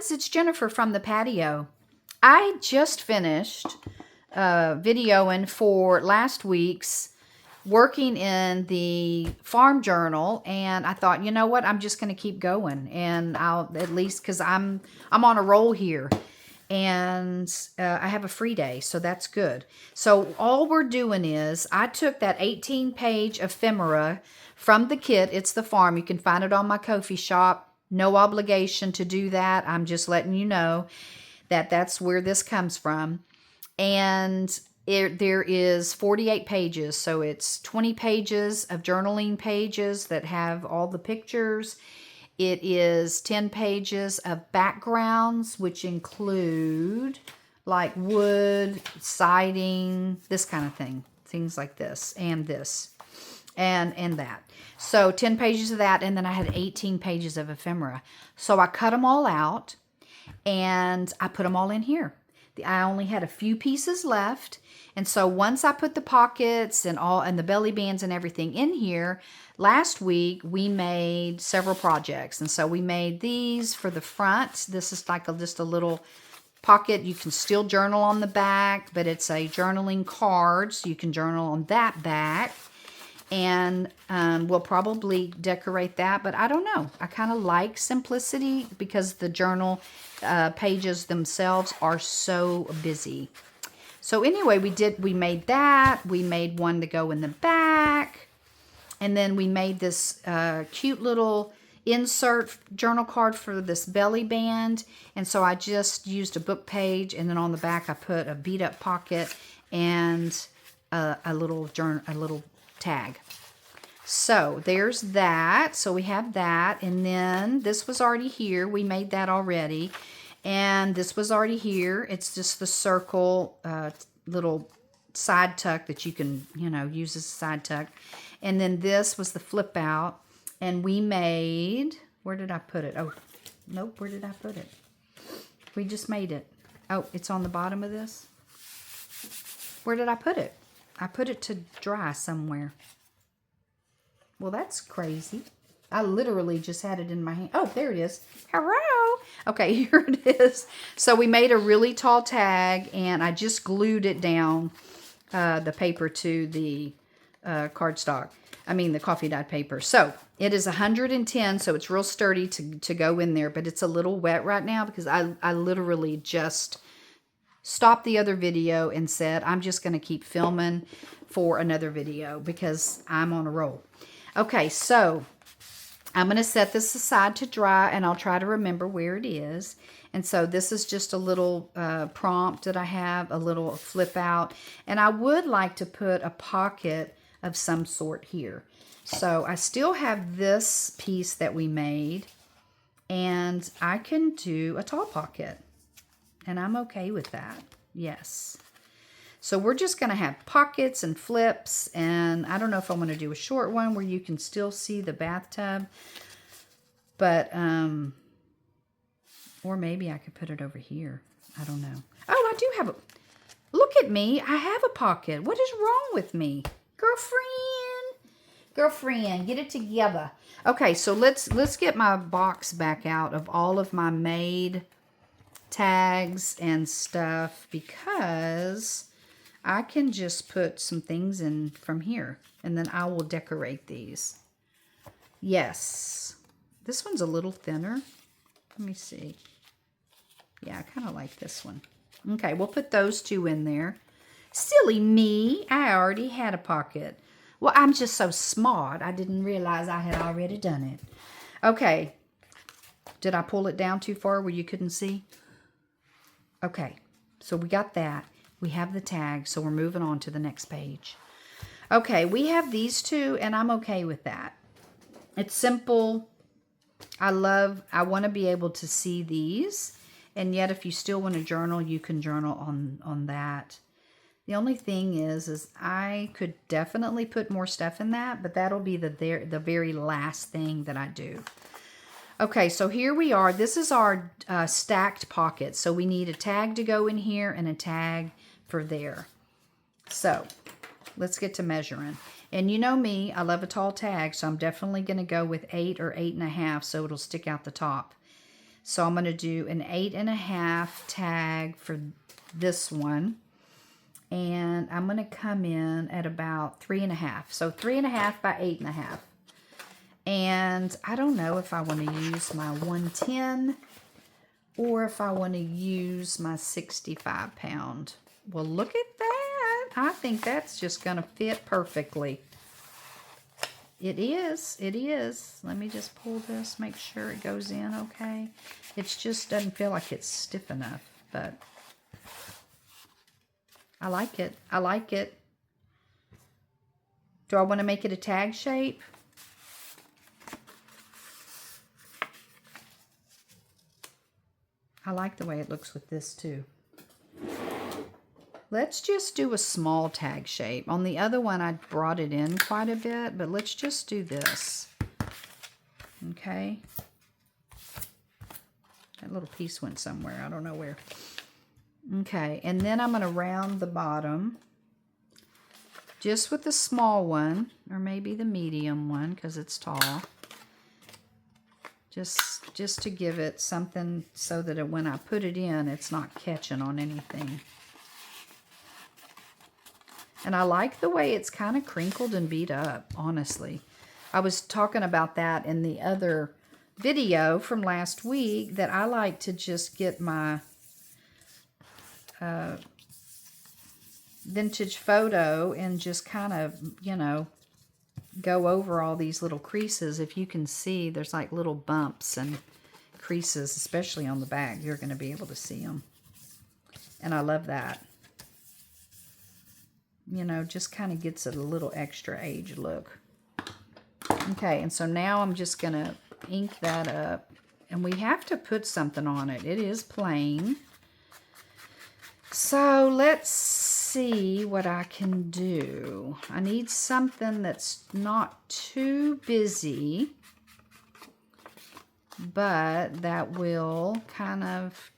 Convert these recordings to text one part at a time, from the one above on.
guys, it's Jennifer from the patio. I just finished videoing for last week's working in the farm journal, and I thought, you know what, I'm just going to keep going, and I'll at least, because I'm on a roll here, and I have a free day, so that's good. So all we're doing is I took that 18-page ephemera from the kit. It's the farm. You can find it on my Ko-fi shop. No obligation to do that. I'm just letting you know that that's where this comes from. And there is 48 pages. So it's 20 pages of journaling pages that have all the pictures. It is 10 pages of backgrounds, which include like wood, siding, this kind of thing. Things like this and this and that. So 10 pages of that, and then I had 18 pages of ephemera. So I cut them all out, and I put them all in here. I only had a few pieces left, and so once I put the pockets and the belly bands and everything in here, last week we made several projects, and so we made these for the front. This is like just a little pocket. You can still journal on the back, but it's a journaling card, so you can journal on that back. And we'll probably decorate that, but I don't know. I kind of like simplicity because the journal pages themselves are so busy. So anyway, we made that. We made one to go in the back. And then we made this cute little insert journal card for this belly band. And so I just used a book page, and then on the back I put a beat up pocket and a little tag. So there's that. So we have that, and then this was already here. We made that already, and this was already here. It's just the circle little side tuck that you can, use as a side tuck. And then this was the flip out, and we made, where did I put it? Oh, nope, where did I put it? We just made it. Oh, it's on the bottom of this. Where did I put it? I put it to dry somewhere. Well, that's crazy. I literally just had it in my hand. Oh, there it is. Hello. Okay, here it is. So we made a really tall tag, and I just glued it down, the paper to the cardstock. I mean, the coffee dyed paper. So it is 110, so it's real sturdy to go in there, but it's a little wet right now because I literally just stopped the other video and said, I'm just going to keep filming for another video because I'm on a roll. Okay, so I'm going to set this aside to dry, and I'll try to remember where it is. And so this is just a little prompt that I have, a little flip out. And I would like to put a pocket of some sort here. So I still have this piece that we made, and I can do a tall pocket. And I'm okay with that. Yes. So we're just going to have pockets and flips. And I don't know if I want to do a short one where you can still see the bathtub. But, or maybe I could put it over here. I don't know. Oh, I do have a, look at me. I have a pocket. What is wrong with me? Girlfriend, get it together. Okay, so let's get my box back out of all of my made tags and stuff, because I can just put some things in from here, and then I will decorate these. Yes, this one's a little thinner. Let me see. Yeah, I kind of like this one. Okay, we'll put those two in there. Silly me, I already had a pocket. Well, I'm just so smart, I didn't realize I had already done it. Okay, did I pull it down too far where you couldn't see? Okay, so we got that. We have the tag, so we're moving on to the next page. Okay, we have these two, and I'm okay with that. It's simple. I want to be able to see these, and yet if you still want to journal, you can journal on that. The only thing is I could definitely put more stuff in that, but that'll be the very last thing that I do. Okay, so here we are. This is our stacked pocket. So we need a tag to go in here and a tag for there. So let's get to measuring. And you know me, I love a tall tag, so I'm definitely going to go with 8 or 8.5 so it'll stick out the top. So I'm going to do an 8.5 tag for this one. And I'm going to come in at about 3.5. So 3.5 by 8.5. And I don't know if I want to use my 110 or if I want to use my 65 pound. Well, look at that. I think that's just going to fit perfectly. It is. It is. Let me just pull this, make sure it goes in okay. It just doesn't feel like it's stiff enough, but I like it. I like it. Do I want to make it a tag shape? I like the way it looks with this too. Let's just do a small tag shape. On the other one, I brought it in quite a bit, but let's just do this. Okay. That little piece went somewhere. I don't know where. Okay, and then I'm going to round the bottom just with the small one, or maybe the medium one because it's tall. Just to give it something so that when I put it in, it's not catching on anything. And I like the way it's kind of crinkled and beat up, honestly. I was talking about that in the other video from last week, that I like to just get my vintage photo and just kind of, you know, go over all these little creases. If you can see, there's like little bumps and creases, especially on the back. You're going to be able to see them. And I love that. You know, just kind of gets it a little extra age look. Okay, and so now I'm just going to ink that up. And we have to put something on it. It is plain. So let's see what I can do. I need something that's not too busy, but that will kind of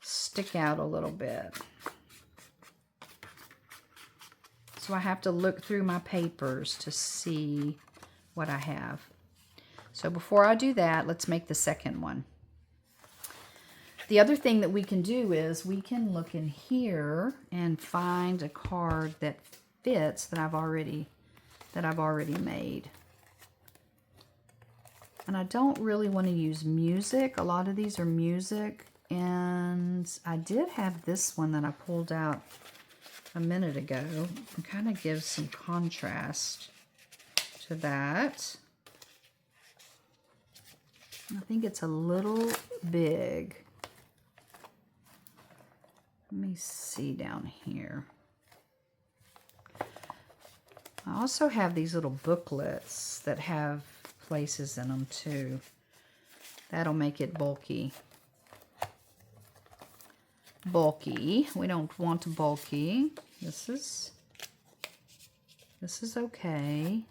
stick out a little bit. So I have to look through my papers to see what I have. So before I do that, let's make the second one. The other thing that we can do is we can look in here and find a card that fits that I've already made. And I don't really want to use music. A lot of these are music, and I did have this one that I pulled out a minute ago and kind of gives some contrast to that. I think it's a little big. Let me see down here. I also have these little booklets that have places in them too. That'll make it bulky. Bulky. We don't want bulky. This is okay.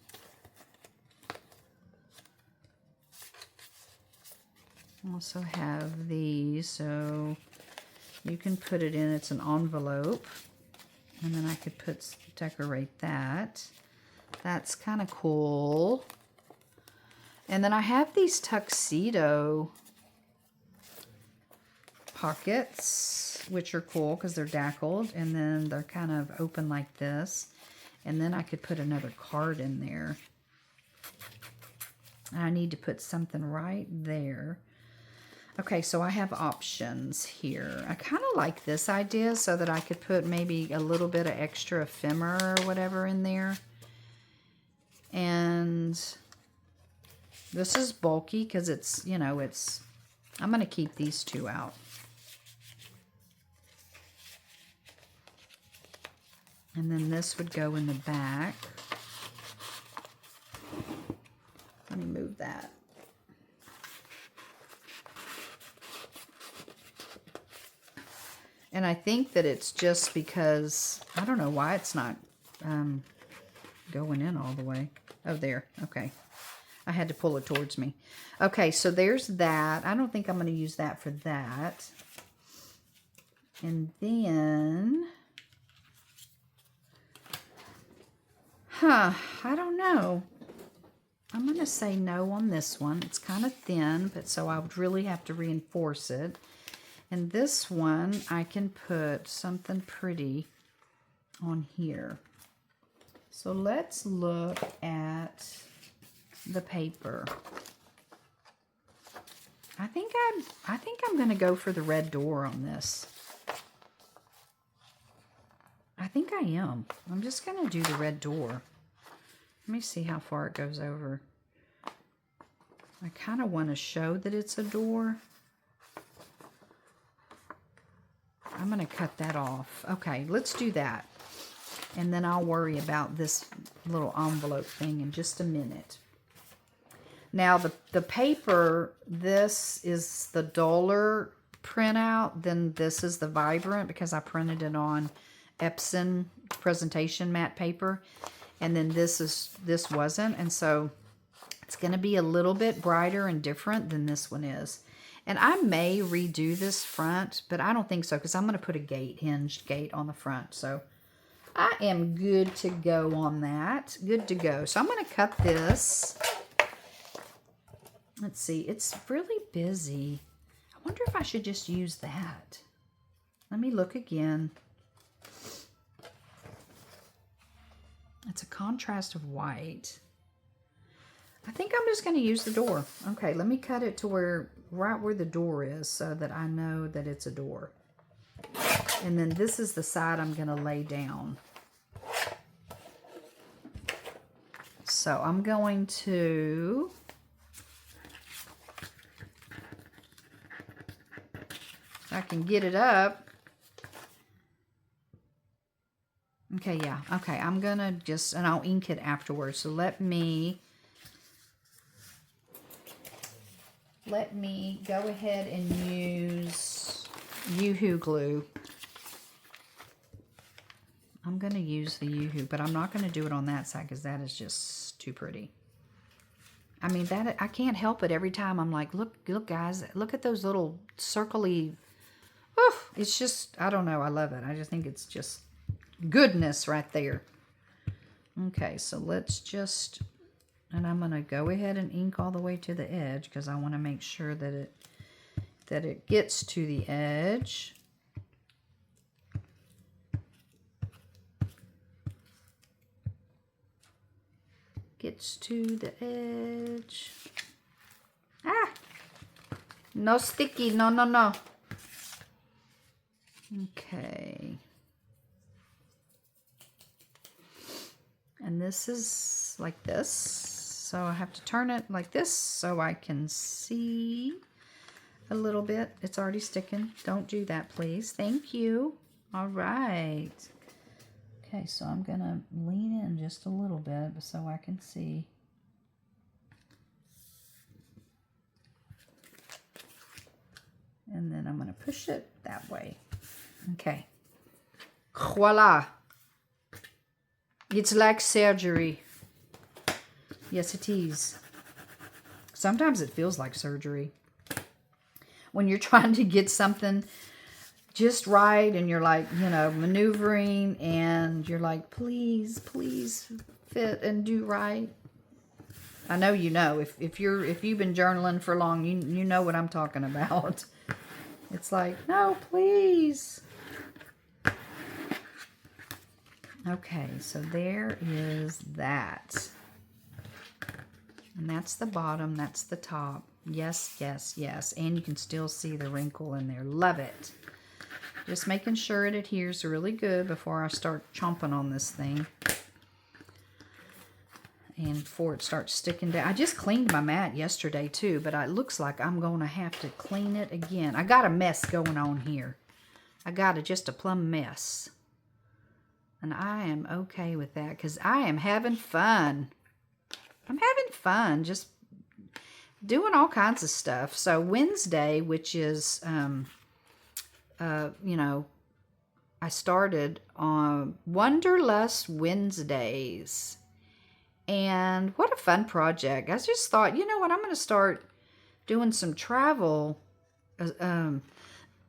I also have these, so you can put it in. It's an envelope, and then I could decorate that. That's kind of cool. And then I have these tuxedo pockets, which are cool because they're dackled, and then they're kind of open like this. And then I could put another card in there. And I need to put something right there. Okay, so I have options here. I kind of like this idea so that I could put maybe a little bit of extra ephemera or whatever in there. And this is bulky because it's, you know, I'm going to keep these two out. And then this would go in the back. Let me move that. And I think that it's just because, I don't know why it's not going in all the way. Oh, there. Okay. I had to pull it towards me. Okay, so there's that. I don't think I'm going to use that for that. And then, I don't know. I'm going to say no on this one. It's kind of thin, but so I would really have to reinforce it. And this one, I can put something pretty on here. So let's look at the paper. I think I'm going to go for the red door on this. I think I am. I'm just going to do the red door. Let me see how far it goes over. I kind of want to show that it's a door. I'm going to cut that off. Okay, let's do that. And then I'll worry about this little envelope thing in just a minute. Now, the paper, this is the duller printout, then this is the vibrant because I printed it on Epson presentation matte paper. And then this wasn't. And so it's going to be a little bit brighter and different than this one is. And I may redo this front, but I don't think so because I'm going to put a hinged gate on the front. So I am good to go on that. Good to go. So I'm going to cut this. Let's see. It's really busy. I wonder if I should just use that. Let me look again. It's a contrast of white. I think I'm just going to use the door. Okay, let me cut it to right where the door is so that I know that it's a door. And then this is the side I'm going to lay down. So I'm going to... if I can get it up. Okay, yeah. Okay, I'm going to just... and I'll ink it afterwards. So let me go ahead and use UHU glue. I'm going to use the UHU, but I'm not going to do it on that side because that is just too pretty. I mean, that I can't help it every time. I'm like, look guys, look at those little circly. Oof, it's just, I don't know. I love it. I just think it's just goodness right there. Okay, so let's just, and I'm going to go ahead and ink all the way to the edge because I want to make sure that it gets to the edge. Gets to the edge. Ah! No sticky. No, no, no. Okay. And this is like this. So I have to turn it like this so I can see a little bit. It's already sticking. Don't do that, please. Thank you. All right. Okay, so I'm going to lean in just a little bit so I can see. And then I'm going to push it that way. Okay. Voila. It's like surgery. Yes, it is. Sometimes it feels like surgery. When you're trying to get something just right and you're like, you know, maneuvering and you're like, please, please fit and do right. I know you know. If you've been journaling for long, you know what I'm talking about. It's like, no, please. Okay, so there is that. And that's the bottom, that's the top. Yes, yes, yes. And you can still see the wrinkle in there. Love it. Just making sure it adheres really good before I start chomping on this thing. And before it starts sticking down. I just cleaned my mat yesterday too, but it looks like I'm going to have to clean it again. I got a mess going on here. I got just a plumb mess. And I am okay with that because I am having fun. I'm having fun just doing all kinds of stuff. So Wednesday, which is, you know, I started on Wanderlust Wednesdays. And what a fun project. I just thought, you know what, I'm going to start doing some travel,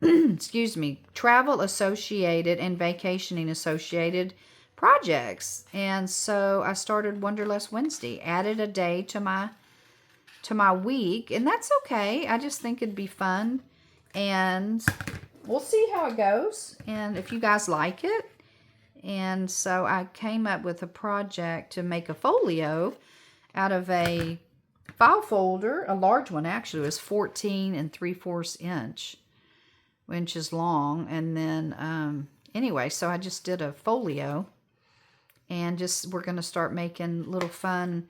excuse me, travel associated and vacationing associated projects. And so I started Wonderlust Wednesday, added a day to my week, and that's okay. I just think it'd be fun, and we'll see how it goes and if you guys like it. And so I came up with a project to make a folio out of a file folder, a large one actually. It was 14 3/4 inches long. And then anyway, so I just did a folio, and we're going to start making little fun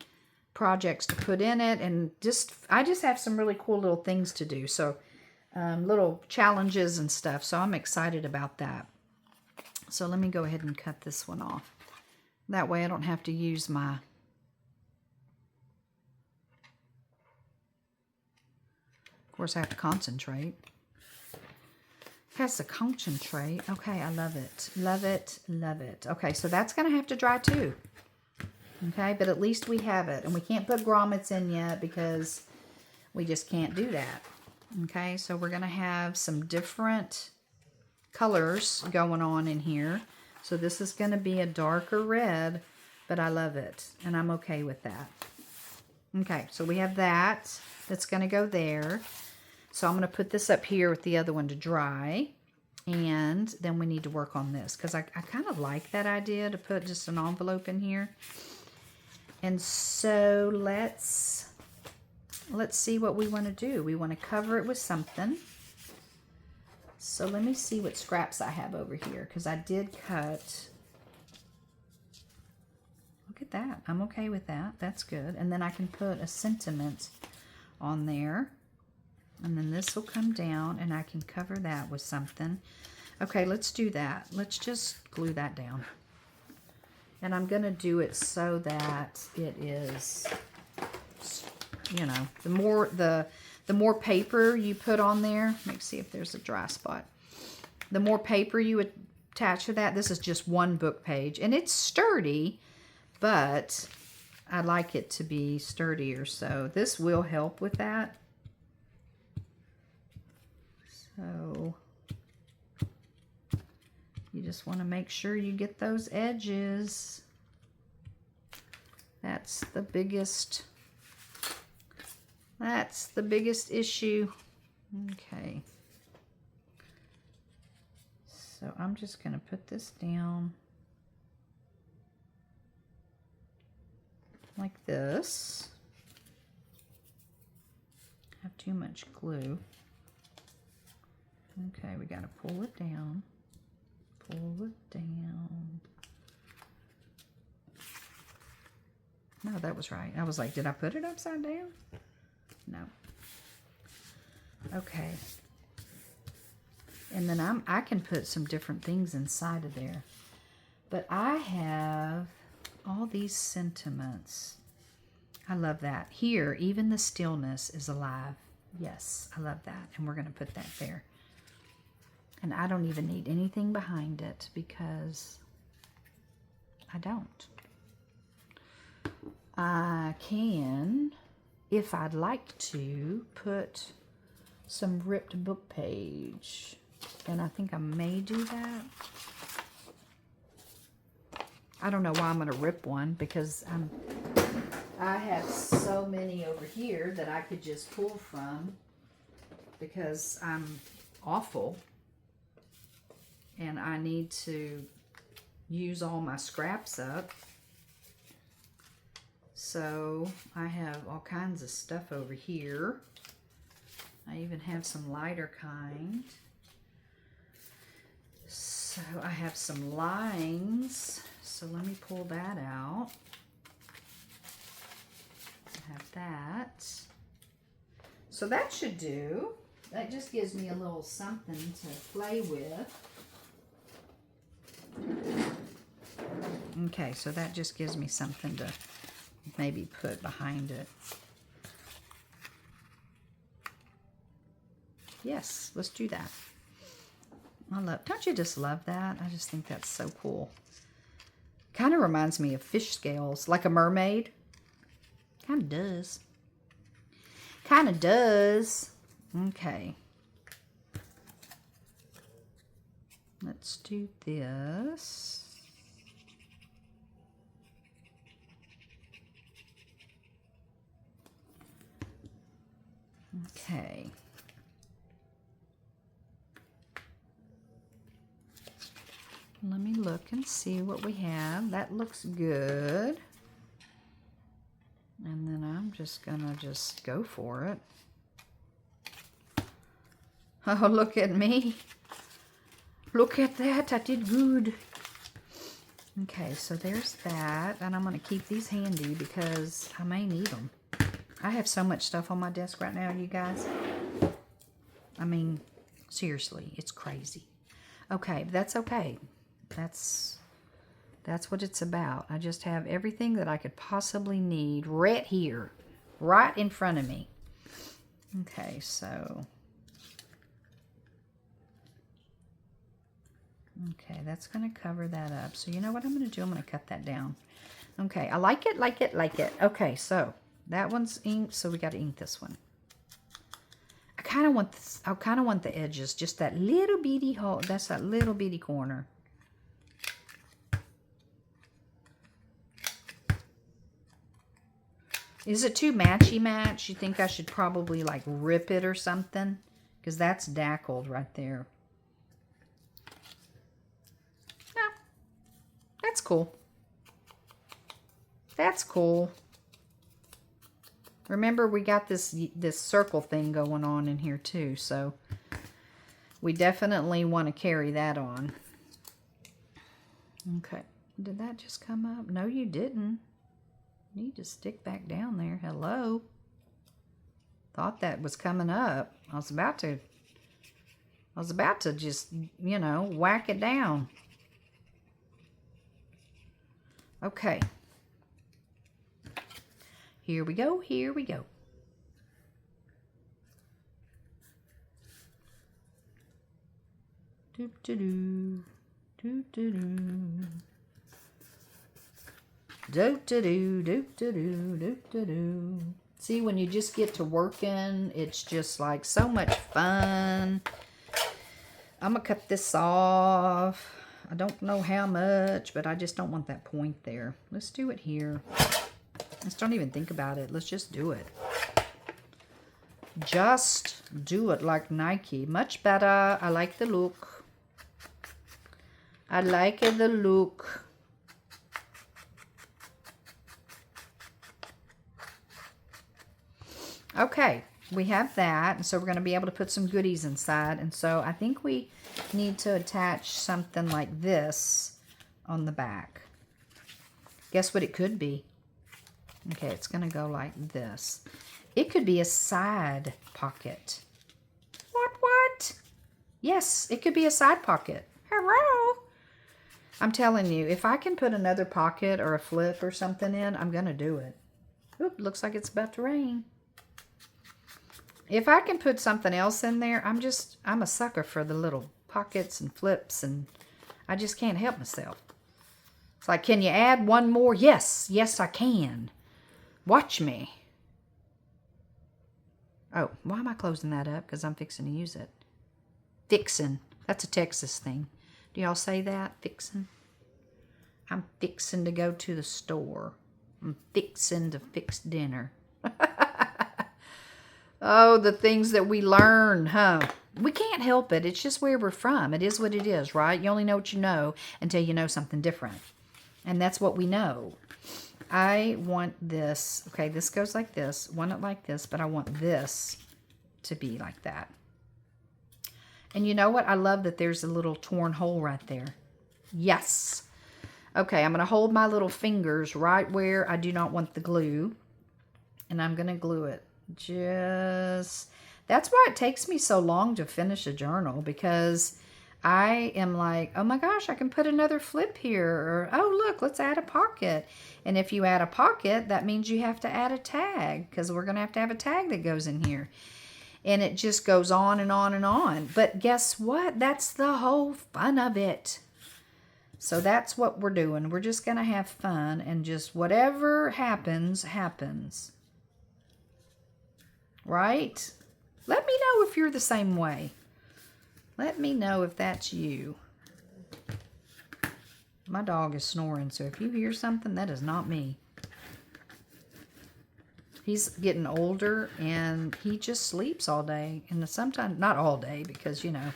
projects to put in it, and I just have some really cool little things to do, so little challenges and stuff, so I'm excited about that. So let me go ahead and cut this one off. That way I don't have to use my... Of course I have to concentrate. Has to concentrate. Okay, I love it. Love it, love it. Okay, so that's going to have to dry too. Okay, but at least we have it. And we can't put grommets in yet because we just can't do that. Okay, so we're going to have some different colors going on in here. So this is going to be a darker red, but I love it. And I'm okay with that. Okay, so we have that. That's going to go there. So I'm going to put this up here with the other one to dry. And then we need to work on this, because I kind of like that idea to put just an envelope in here. And so let's see what we want to do. We want to cover it with something. So let me see what scraps I have over here, because I did cut. Look at that. I'm okay with that. That's good. And then I can put a sentiment on there. And then this will come down, and I can cover that with something. Okay, let's do that. Let's just glue that down. And I'm going to do it so that it is, you know, the more paper you put on there. Let me see if there's a dry spot. The more paper you attach to that, this is just one book page. And it's sturdy, but I like it to be sturdier. So this will help with that. So you just want to make sure you get those edges. That's the biggest issue. Okay. So I'm just going to put this down like this. I have too much glue. Okay, we got to pull it down. Pull it down. No, that was right. I was like, did I put it upside down? No. Okay. And then I can put some different things inside of there. But I have all these sentiments. I love that. Here, even the stillness is alive. Yes, I love that. And we're going to put that there. And I don't even need anything behind it because I don't. I can, if I'd like to, put some ripped book page. And I think I may do that. I don't know why I'm going to rip one, because I have so many over here that I could just pull from, because I'm awful. And I need to use all my scraps up. So I have all kinds of stuff over here. I even have some lighter kind. So I have some lines. So let me pull that out. I have that. So that should do. That just gives me a little something to play with. Okay, so that just gives me something to maybe put behind it. Yes, let's do that. Don't you just love that? I just think that's so cool. Kind of reminds me of fish scales, like a mermaid. Kind of does. Kind of does. Okay. Let's do this. Okay. Let me look and see what we have. That looks good. And then I'm just gonna just go for it. Oh, look at me. Look at that, I did good. Okay, so there's that. And I'm gonna keep these handy because I may need them. I have so much stuff on my desk right now, you guys. I mean, seriously, it's crazy. Okay, that's okay. That's what it's about. I just have everything that I could possibly need right here, right in front of me. Okay, so. Okay, that's going to cover that up. So you know what I'm going to do? I'm going to cut that down. Okay, I like it, like it, like it. Okay, so that one's inked, so we got to ink this one. I kind of want this. I kind of want the edges, just that little bitty hole. That's that little bitty corner. Is it too matchy-match? You think I should probably like rip it or something? Because that's dackled right there. No. That's cool. That's cool. Remember, we got this circle thing going on in here too, so we definitely want to carry that on. Okay. Did that just come up? No, you didn't. You need to stick back down there. Hello. Thought that was coming up. I was about to just, you know, whack it down. Okay. Here we go. Here we go. Doop-de-doo. Doop-de-doo. Doop-de-doo, doop-de-doo, doop-de-doo. See, when you just get to working, it's just like so much fun. I'm going to cut this off. I don't know how much, but I just don't want that point there. Let's do it here. Let's don't even think about it. Let's just do it. Just do it like Nike. Much better. I like the look. I like the look. Okay, we have that, and so we're going to be able to put some goodies inside, and so I think we need to attach something like this on the back. Guess what it could be? Okay, it's going to go like this. It could be a side pocket. What? Yes, it could be a side pocket. Hello? I'm telling you, if I can put another pocket or a flip or something in, I'm going to do it. Oop, looks like it's about to rain. If I can put something else in there, I'm a sucker for the little pockets and flips, and I just can't help myself. It's like, can you add one more? Yes, I can. Watch me. Oh, why am I closing that up? Because I'm fixing to use it. Fixin'. That's a Texas thing. Do y'all say that? Fixin'? I'm fixing to go to the store. I'm fixing to fix dinner. Oh, the things that we learn, huh? We can't help it. It's just where we're from. It is what it is, right? You only know what you know until you know something different. And that's what we know. I want this. Okay, this goes like this. Want it like this, but I want this to be like that. And you know what? I love that there's a little torn hole right there. Yes. Okay, I'm going to hold my little fingers right where I do not want the glue. And I'm going to glue it. That's why it takes me so long to finish a journal, because I am like, oh my gosh, I can put another flip here, or oh look, let's add a pocket. And if you add a pocket, that means you have to add a tag, because we're going to have a tag that goes in here. And it just goes on and on and on. But guess what? That's the whole fun of it. So that's what we're doing. We're just going to have fun, and just whatever happens, happens. Right? Let me know if you're the same way. Let me know if that's you. My dog is snoring, so if you hear something, that is not me. He's getting older, and he just sleeps all day. And sometimes, not all day, because, you know,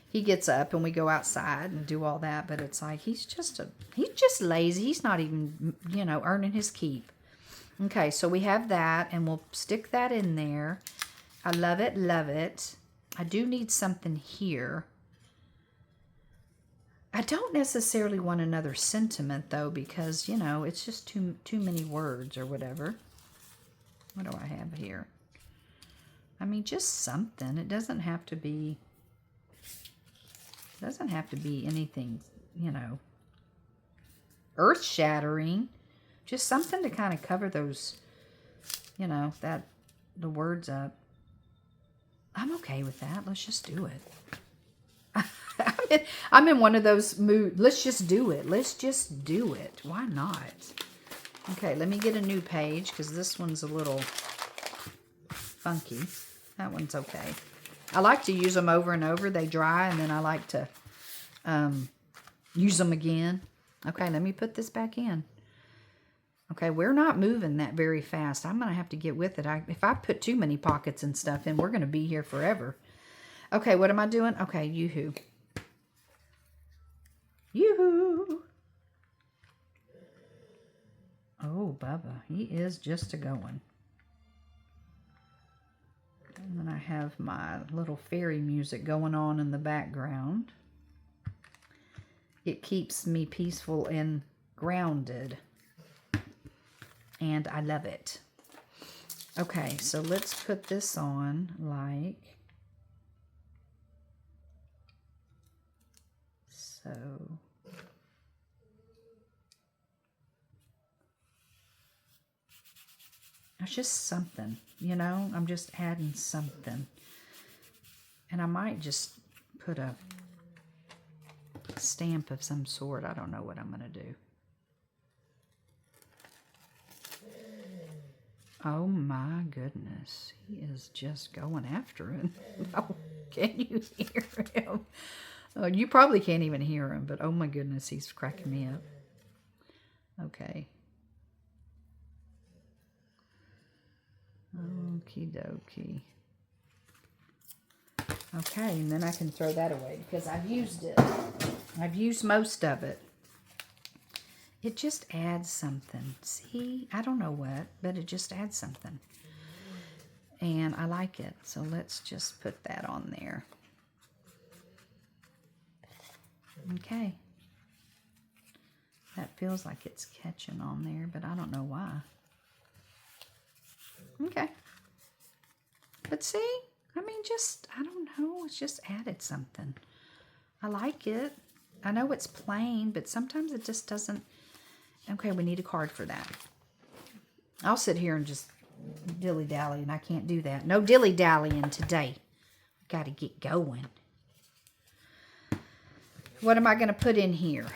he gets up and we go outside and do all that. But it's like, he's just lazy. He's not even, you know, earning his keep. Okay, so we have that, and we'll stick that in there. I love it, love it. I do need something here. I don't necessarily want another sentiment, though, because, you know, it's just too many words or whatever. What do I have here? I mean, just something. It doesn't have to be anything, you know, earth-shattering. Just something to kind of cover those, you know, the words up. I'm okay with that. Let's just do it. I'm in one of those moods. Let's just do it. Let's just do it. Why not? Okay, let me get a new page because this one's a little funky. That one's okay. I like to use them over and over. They dry, and then I like to use them again. Okay, let me put this back in. Okay, we're not moving that very fast. I'm going to have to get with it. If I put too many pockets and stuff in, we're going to be here forever. Okay, what am I doing? Okay, UHU. UHU. Oh, Bubba, he is just a-going. And then I have my little fairy music going on in the background. It keeps me peaceful and grounded. And I love it. Okay, so let's put this on like so. It's just something, you know? I'm just adding something. And I might just put a stamp of some sort. I don't know what I'm going to do. Oh my goodness, he is just going after it. Oh, can you hear him? Oh, you probably can't even hear him, but oh my goodness, he's cracking me up. Okay. Okie dokie. Okay, and then I can throw that away because I've used it. I've used most of it. It just adds something. See, I don't know what, but it just adds something. And I like it. So let's just put that on there. Okay. That feels like it's catching on there, but I don't know why. Okay. But see, I mean, just, I don't know. It's just added something. I like it. I know it's plain, but sometimes it just doesn't. Okay, we need a card for that. I'll sit here and just dilly-dally, and I can't do that. No dilly-dallying today. Got to get going. What am I going to put in here?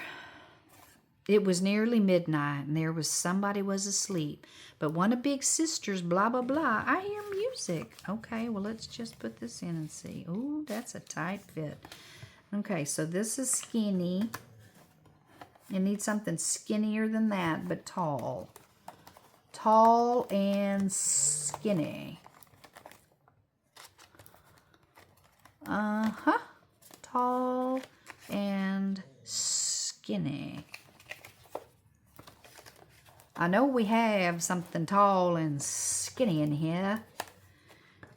It was nearly midnight, and there was somebody was asleep. But one of Big Sister's blah, blah, blah. I hear music. Okay, well, let's just put this in and see. Ooh, that's a tight fit. Okay, so this is skinny. You need something skinnier than that, but tall. Tall and skinny. Uh-huh. Tall and skinny. I know we have something tall and skinny in here.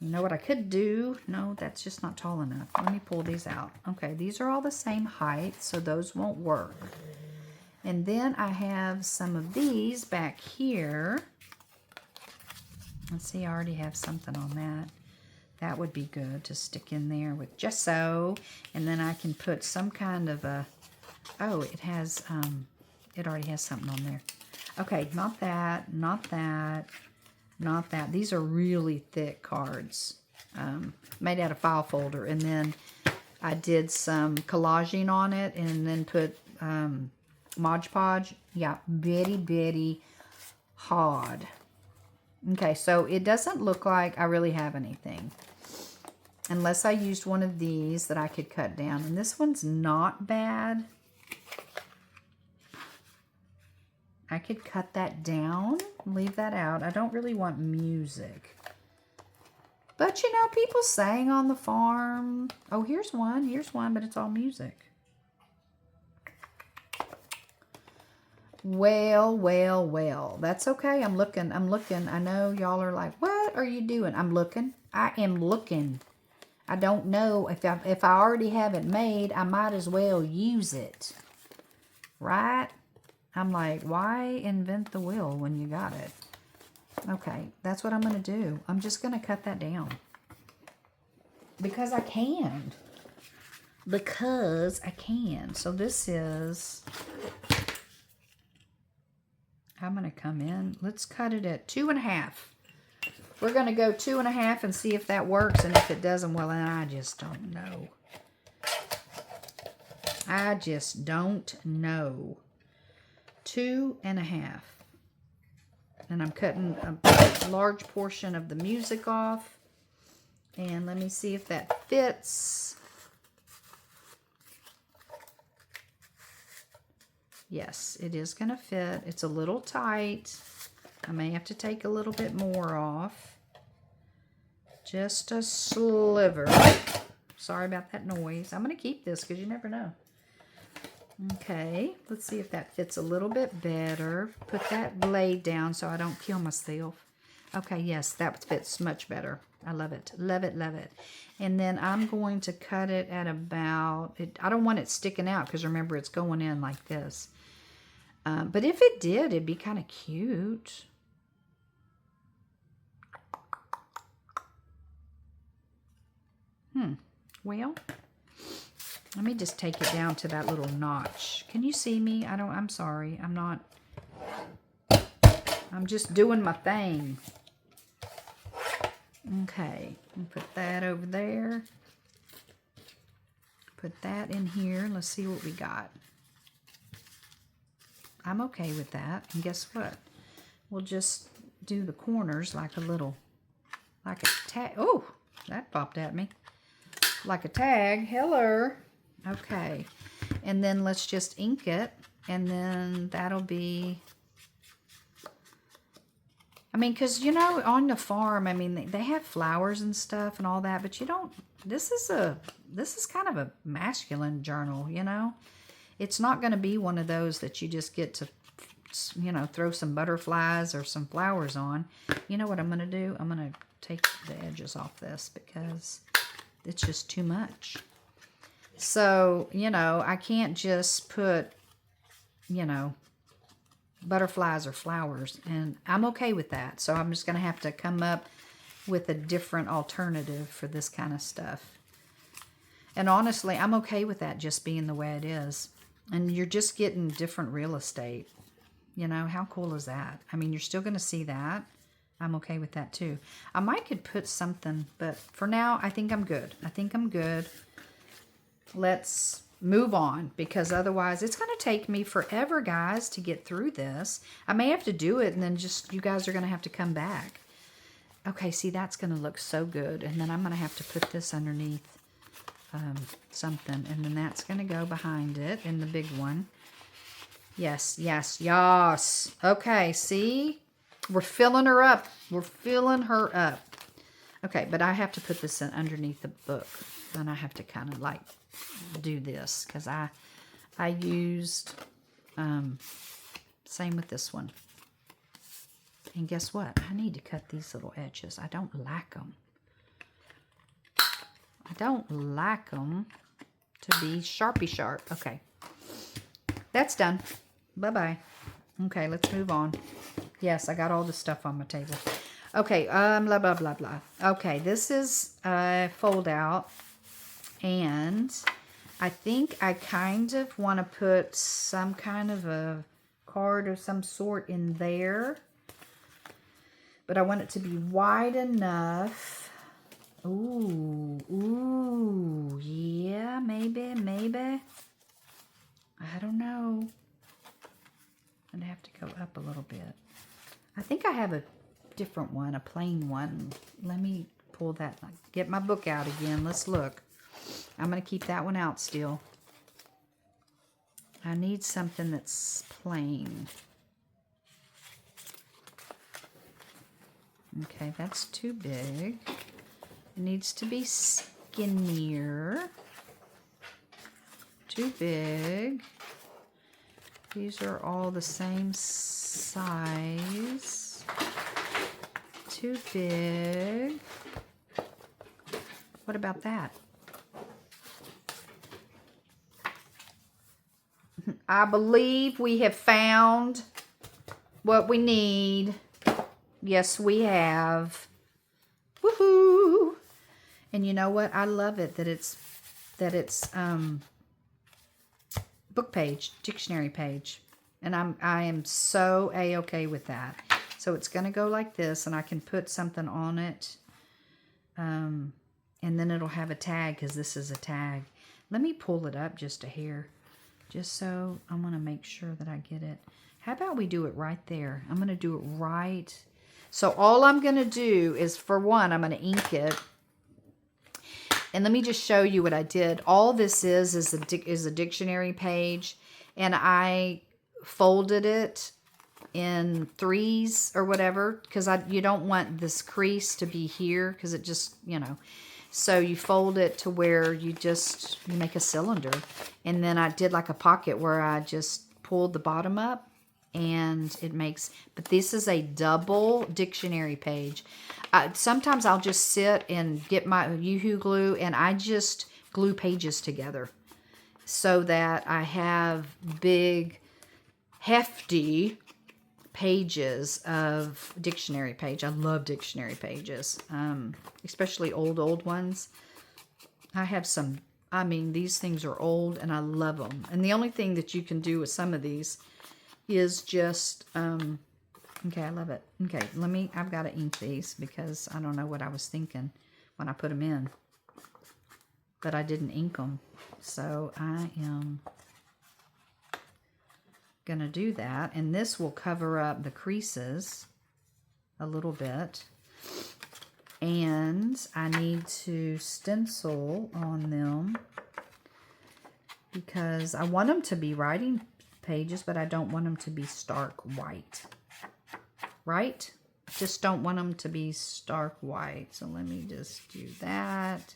You know what I could do? No, that's just not tall enough. Let me pull these out. Okay, these are all the same height, so those won't work. And then I have some of these back here. Let's see, I already have something on that. That would be good to stick in there with gesso. And then I can put some kind of a, oh, it has, it already has something on there. Okay, not that, not that, not that. These are really thick cards, made out of file folder. And then I did some collaging on it and then put, Mod Podge. Yeah, very hard. Okay, so it doesn't look like I really have anything. Unless I used one of these that I could cut down. And this one's not bad. I could cut that down, leave that out. I don't really want music. But, you know, people sang on the farm. Oh, here's one, but it's all music. Well, well, well. That's okay. I'm looking. I know y'all are like, what are you doing? I'm looking. I am looking. I don't know. If I already have it made, I might as well use it. Right? I'm like, why invent the wheel when you got it? Okay, that's what I'm going to do. I'm just going to cut that down. Because I can. Because I can. So this is... I'm going to come in. Let's cut it at 2.5. We're going to go 2.5 and see if that works. And if it doesn't, well, then I just don't know. I just don't know. 2.5. And I'm cutting a large portion of the music off. And let me see if that fits. Yes, it is going to fit. It's a little tight. I may have to take a little bit more off. Just a sliver. Sorry about that noise. I'm going to keep this because you never know. Okay, let's see if that fits a little bit better. Put that blade down so I don't kill myself. Okay, yes, that fits much better. I love it. Love it, love it. And then I'm going to cut it at about... I don't want it sticking out because remember it's going in like this. But if it did, it'd be kind of cute. Well, let me just take it down to that little notch. Can you see me? I'm sorry. I'm just doing my thing. Okay, put that over there. Put that in here. Let's see what we got. I'm okay with that. And guess what? We'll just do the corners like a tag. Oh, that popped at me. Like a tag. Hello. Okay. And then let's just ink it. And then that'll be... I mean, because, you know, on the farm, I mean, they have flowers and stuff and all that, but you don't... This is kind of a masculine journal, you know? It's not going to be one of those that you just get to, you know, throw some butterflies or some flowers on. You know what I'm going to do? I'm going to take the edges off this because it's just too much. So, you know, I can't just put, you know, butterflies or flowers. And I'm okay with that. So I'm just going to have to come up with a different alternative for this kind of stuff. And honestly, I'm okay with that just being the way it is. And you're just getting different real estate. You know, how cool is that? I mean, you're still going to see that. I'm okay with that too. I might could put something, but for now, I think I'm good. I think I'm good. Let's move on because otherwise it's going to take me forever, guys, to get through this. I may have to do it and then just you guys are going to have to come back. Okay, see, that's going to look so good. And then I'm going to have to put this underneath something. And then that's going to go behind it in the big one. Yes, yes, yes. Okay, see? We're filling her up. We're filling her up. Okay, but I have to put this in underneath the book. And I have to kind of like do this because I used, same with this one. And guess what? I need to cut these little edges. I don't like them. I don't like them to be sharpie sharp. Okay. That's done. Bye-bye. Okay, let's move on. Yes, I got all the stuff on my table. Okay, blah, blah, blah, blah. Okay, this is a fold out. And I think I kind of want to put some kind of a card of some sort in there. But I want it to be wide enough. Ooh, yeah, maybe. I don't know. I'd have to go up a little bit. I think I have a different one, a plain one. Let me pull that, get my book out again. Let's look. I'm going to keep that one out still. I need something that's plain. Okay, that's too big. It needs to be skinnier. Too big. These are all the same size. Too big. What about that? I believe we have found what we need. Yes, we have. Woohoo! And you know what? I love it that it's book page, dictionary page. And I am so A-okay with that. So it's going to go like this, and I can put something on it. And then it'll have a tag, because this is a tag. Let me pull it up just a hair. Just so I want to make sure that I get it. How about we do it right there? I'm going to do it right. So all I'm going to do is, for one, I'm going to ink it. And let me just show you what I did. All this is a dictionary page. And I folded it in 3s or whatever. Because you don't want this crease to be here. Because it just, you know. So you fold it to where you make a cylinder. And then I did like a pocket where I just pulled the bottom up. And it makes, but this is a double dictionary page. Sometimes I'll just sit and get my UHU glue and I just glue pages together so that I have big, hefty pages of dictionary page. I love dictionary pages, especially old ones. I have some, I mean, these things are old and I love them. And the only thing that you can do with some of these is just, okay, I love it. Okay, I've got to ink these because I don't know what I was thinking when I put them in. But I didn't ink them. So I am going to do that. And this will cover up the creases a little bit. And I need to stencil on them because I want them to be writing pages, but I don't want them to be stark white. Right? Just don't want them to be stark white. So let me just do that.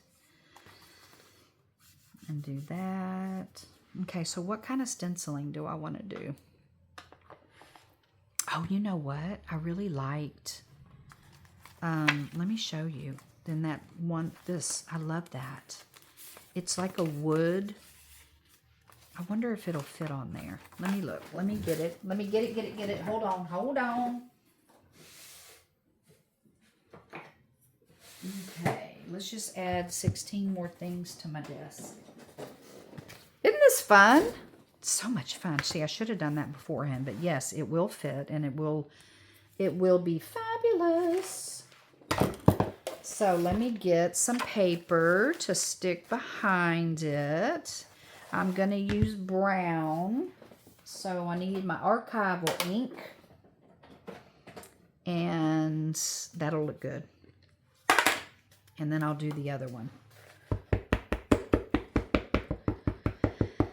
And do that. Okay, so what kind of stenciling do I want to do? Oh, you know what? I really liked, let me show you. Then that one, I love that. It's like a wood. I wonder if it'll fit on there. Let me look. Let me get it. Let me get it. Hold on. Okay, let's just add 16 more things to my desk. Isn't this fun? It's so much fun. See, I should have done that beforehand, but yes, it will fit and it will be fabulous. So let me get some paper to stick behind it. I'm going to use brown. So I need my archival ink. And that'll look good. And then I'll do the other one.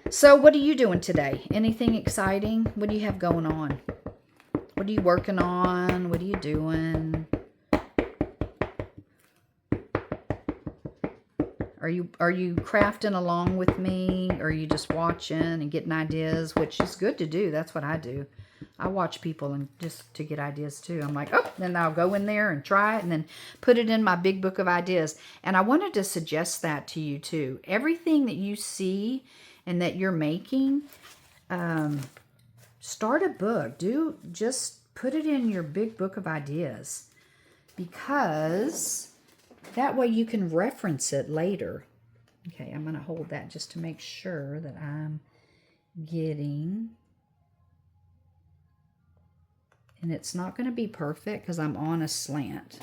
So what are you doing today? Anything exciting? What do you have going on? What are you working on? What are you doing? Are you crafting along with me? Or are you just watching and getting ideas, which is good to do. That's what I do. I watch people and just to get ideas too. I'm like, oh, then I'll go in there and try it and then put it in my big book of ideas. And I wanted to suggest that to you too. Everything that you see and that you're making, start a book. Just put it in your big book of ideas, because that way you can reference it later. Okay, I'm going to hold that just to make sure that I'm getting, and it's not going to be perfect because I'm on a slant,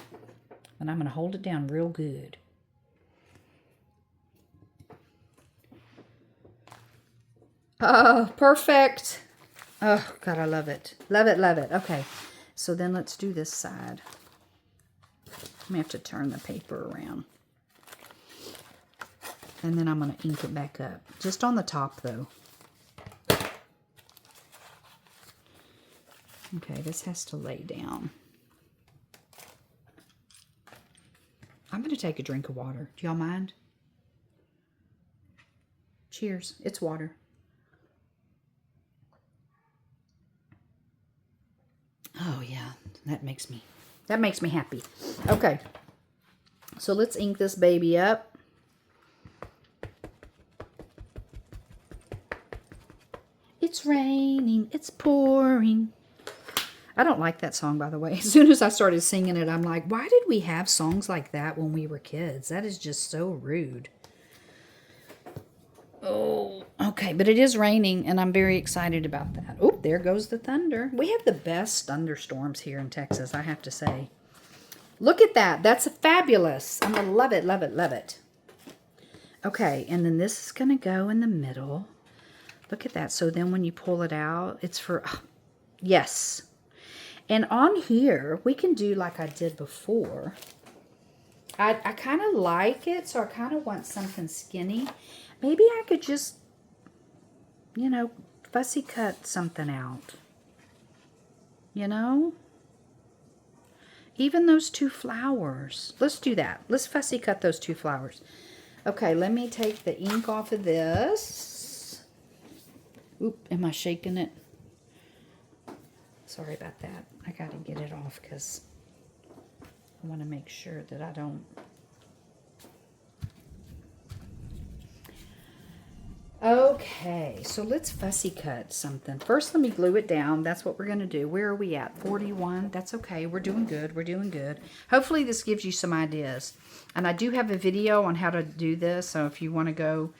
but I'm going to hold it down real good. Oh, perfect. Oh, God, I love it. Love it, love it. Okay, so then let's do this side. I'm going to have to turn the paper around. And then I'm going to ink it back up. Just on the top, though. Okay, this has to lay down. I'm going to take a drink of water. Do y'all mind? Cheers. It's water. Oh, yeah. That makes me happy. Okay. So let's ink this baby up. It's raining. It's pouring. I don't like that song, by the way. As soon as I started singing it, I'm like, why did we have songs like that when we were kids? That is just so rude. Oh, okay. But it is raining, and I'm very excited about that. Oh, there goes the thunder. We have the best thunderstorms here in Texas, I have to say. Look at that. That's fabulous. I'm going to love it, love it, love it. Okay, and then this is going to go in the middle. Look at that. So then when you pull it out, it's for... Oh, yes. And on here, we can do like I did before. I kind of like it, so I kind of want something skinny. Maybe I could just, you know, fussy cut something out. You know? Even those two flowers. Let's do that. Let's fussy cut those two flowers. Okay, let me take the ink off of this. Oop, am I shaking it? Sorry about that. I got to get it off because I want to make sure that I don't. Okay, so let's fussy cut something. First, let me glue it down. That's what we're going to do. Where are we at? 41. That's okay. We're doing good. We're doing good. Hopefully, this gives you some ideas. And I do have a video on how to do this. So if you want to go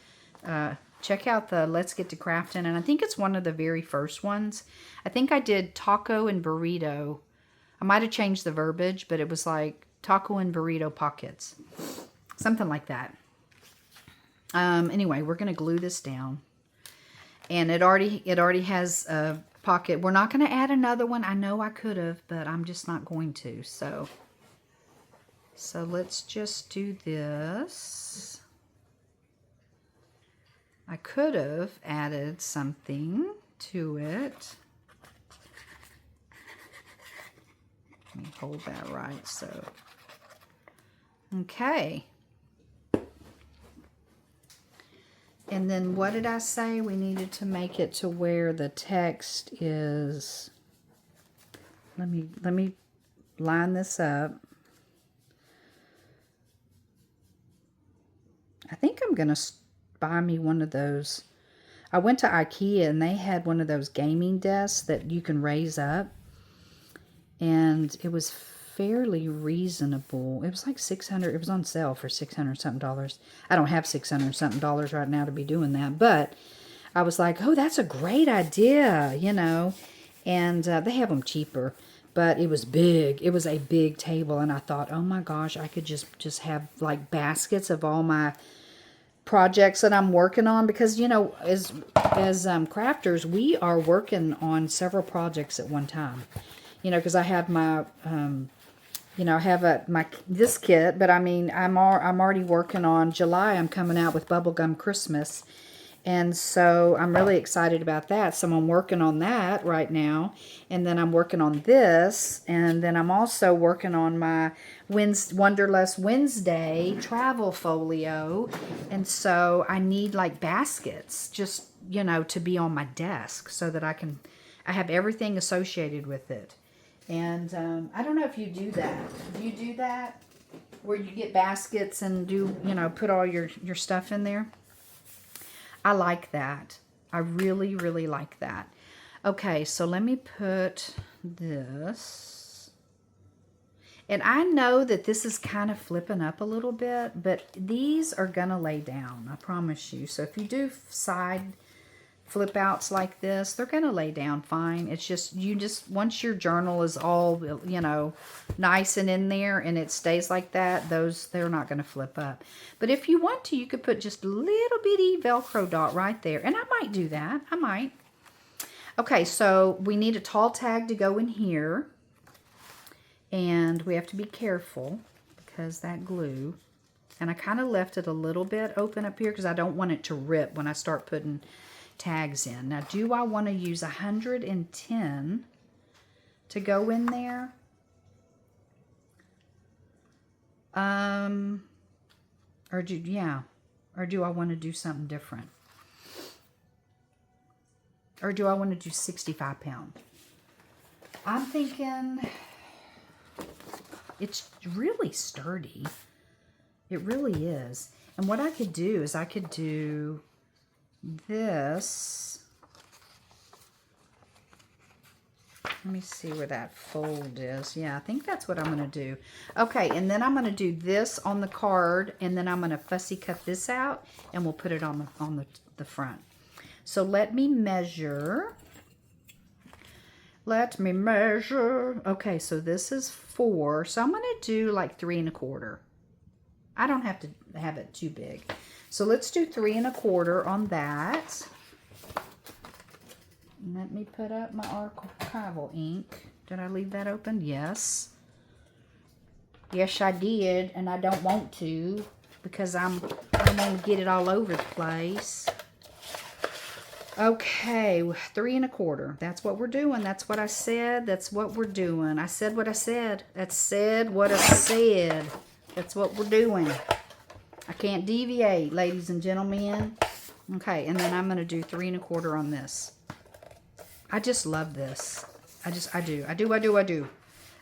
check out the Let's Get to Craftin'. And I think it's one of the very first ones. I think I did taco and burrito. I might have changed the verbiage, but it was like taco and burrito pockets. Something like that. Anyway, we're going to glue this down. And it already has a pocket. We're not going to add another one. I know I could have, but I'm just not going to. So let's just do this. I could have added something to it. Let me hold that right. So, okay. And then what did I say? We needed to make it to where the text is. Let me line this up. I think I'm going to buy me one of those. I went to IKEA and they had one of those gaming desks that you can raise up. And it was fairly reasonable. It was like $600. It was on sale for $600 something. I don't have $600 something right now to be doing that, but I was like, oh, that's a great idea, you know. And they have them cheaper, but it was big. It was a big table, and I thought, oh my gosh, I could just have like baskets of all my projects that I'm working on, because you know, as crafters, we are working on several projects at one time. You know, because I have my you know, I have this kit, but I mean, I'm already working on July. I'm coming out with Bubblegum Christmas, and so I'm really excited about that. So I'm working on that right now, and then I'm working on this, and then I'm also working on my Wonderlust Wednesday travel folio, and so I need like baskets, just you know, to be on my desk so that I have everything associated with it. And I don't know if you do that. Do you do that? Where you get baskets and do, you know, put all your stuff in there? I like that. I really, really like that. Okay, so let me put this. And I know that this is kind of flipping up a little bit, but these are going to lay down. I promise you. So if you do side flip outs like this, they're going to lay down fine. It's just, once your journal is all, you know, nice and in there and it stays like that, they're not going to flip up. But if you want to, you could put just a little bitty Velcro dot right there. And I might do that. I might. Okay, so we need a tall tag to go in here. And we have to be careful because that glue. And I kind of left it a little bit open up here because I don't want it to rip when I start putting tags in. Now, do I want to use 110 to go in there? Or do I want to do something different? Or do I want to do 65 pound? I'm thinking it's really sturdy. It really is. And what I could do is I could do this. Let me see where that fold is. Yeah, I think that's what I'm going to do. Okay, and then I'm going to do this on the card, and then I'm going to fussy cut this out, and we'll put it on the front. So let me measure. Let me measure. Okay, so this is 4. So I'm going to do like 3 1/4. I don't have to have it too big. So let's do 3 1/4 on that. Let me put up my archival ink. Did I leave that open? Yes. Yes, I did, and I don't want to because I want to get it all over the place. Okay, 3 1/4. That's what we're doing. That's what I said. That's what we're doing. I said what I said. That said what I said. That's what we're doing. I can't deviate, ladies and gentlemen. Okay, and then I'm going to do 3 1/4 on this. I just love this. I do.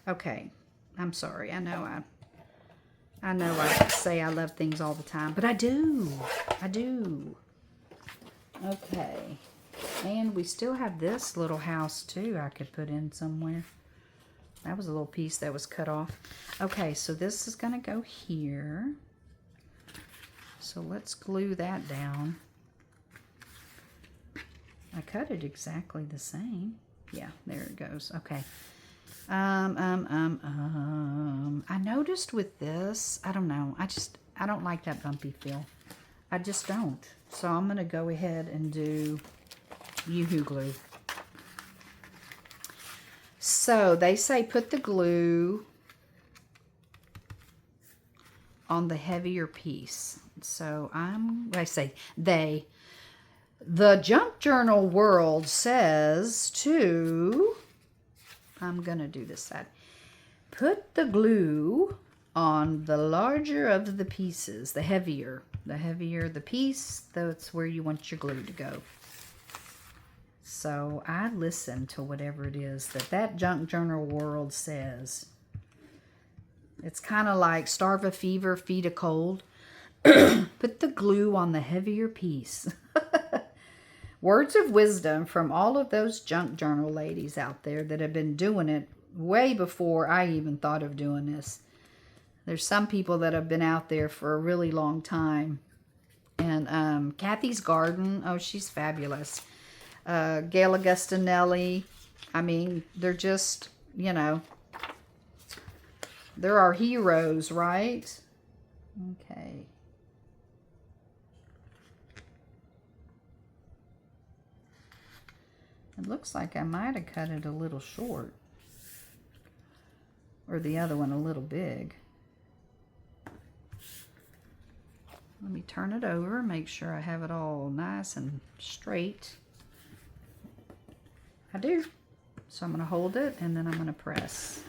Okay. I'm sorry. I know I say I love things all the time, but I do. I do. Okay. And we still have this little house too I could put in somewhere. That was a little piece that was cut off. Okay, so this is going to go here. So let's glue that down. I cut it exactly the same. Yeah, there it goes. Okay. I noticed with this, I don't know. I don't like that bumpy feel. I just don't. So I'm going to go ahead and do UHU glue. So they say put the glue on the heavier piece. So the Junk Journal World says to, I'm going to do this side, put the glue on the larger of the pieces, the heavier the piece, that's where you want your glue to go. So I listen to whatever it is that Junk Journal World says. It's kind of like starve a fever, feed a cold. Put the glue on the heavier piece. Words of wisdom from all of those junk journal ladies out there that have been doing it way before I even thought of doing this. There's some people that have been out there for a really long time. And Kathy's Garden, oh, she's fabulous. Gail Augustinelli, I mean, they're just, you know, they're our heroes, right? Okay. It looks like I might have cut it a little short. Or the other one a little big. Let me turn it over, make sure I have it all nice and straight. I do. So I'm going to hold it and then I'm going to press.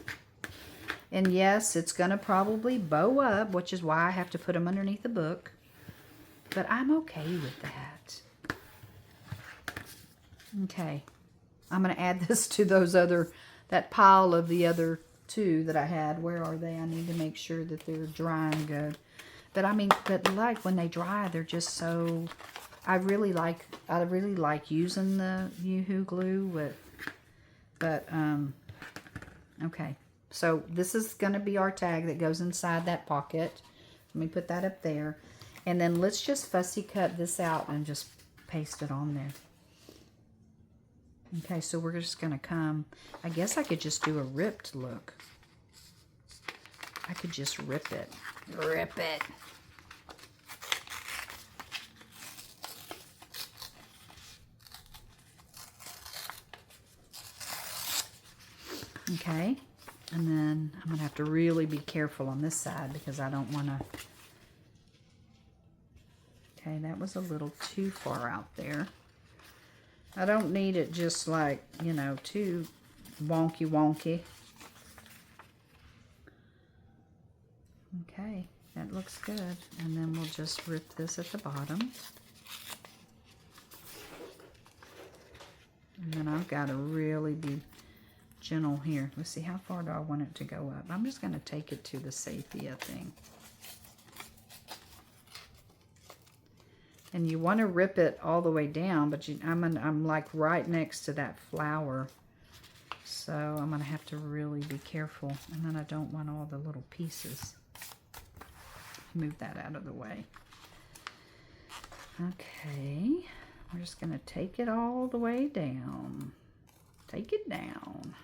And yes, it's going to probably bow up, which is why I have to put them underneath the book. But I'm okay with that. Okay. I'm going to add this to that pile of the other 2 that I had. Where are they? I need to make sure that they're drying good. But I mean, like when they dry, they're just so, I really like using the UHU glue okay. So this is going to be our tag that goes inside that pocket. Let me put that up there. And then let's just fussy cut this out and just paste it on there. Okay, so we're just going to come, I guess I could just do a ripped look. I could just rip it. Rip it. Okay, and then I'm going to have to really be careful on this side because I don't want to. Okay, that was a little too far out there. I don't need it just like, you know, too wonky. Okay, that looks good. And then we'll just rip this at the bottom. And then I've got to really be gentle here. Let's see, how far do I want it to go up? I'm just going to take it to the sepia thing. And you want to rip it all the way down, but I'm like right next to that flower. So I'm going to have to really be careful. And then I don't want all the little pieces. Move that out of the way. Okay. We're just going to take it all the way down. Take it down.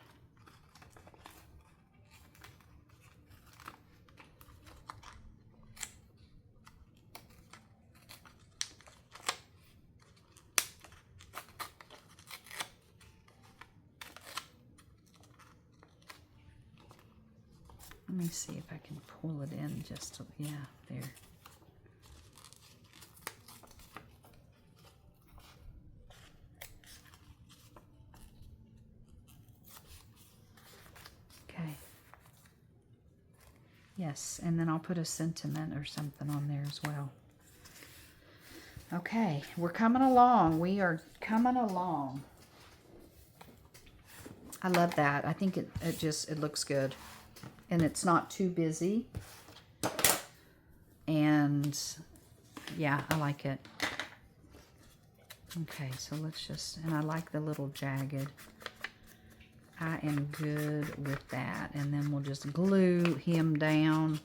Let me see if I can pull it in just, yeah, there. Okay. Yes, and then I'll put a sentiment or something on there as well. Okay, we're coming along. We are coming along. I love that. I think it looks good. And it's not too busy. And yeah, I like it. Okay, so let's just, and I like the little jagged. I am good with that. And then we'll just glue him down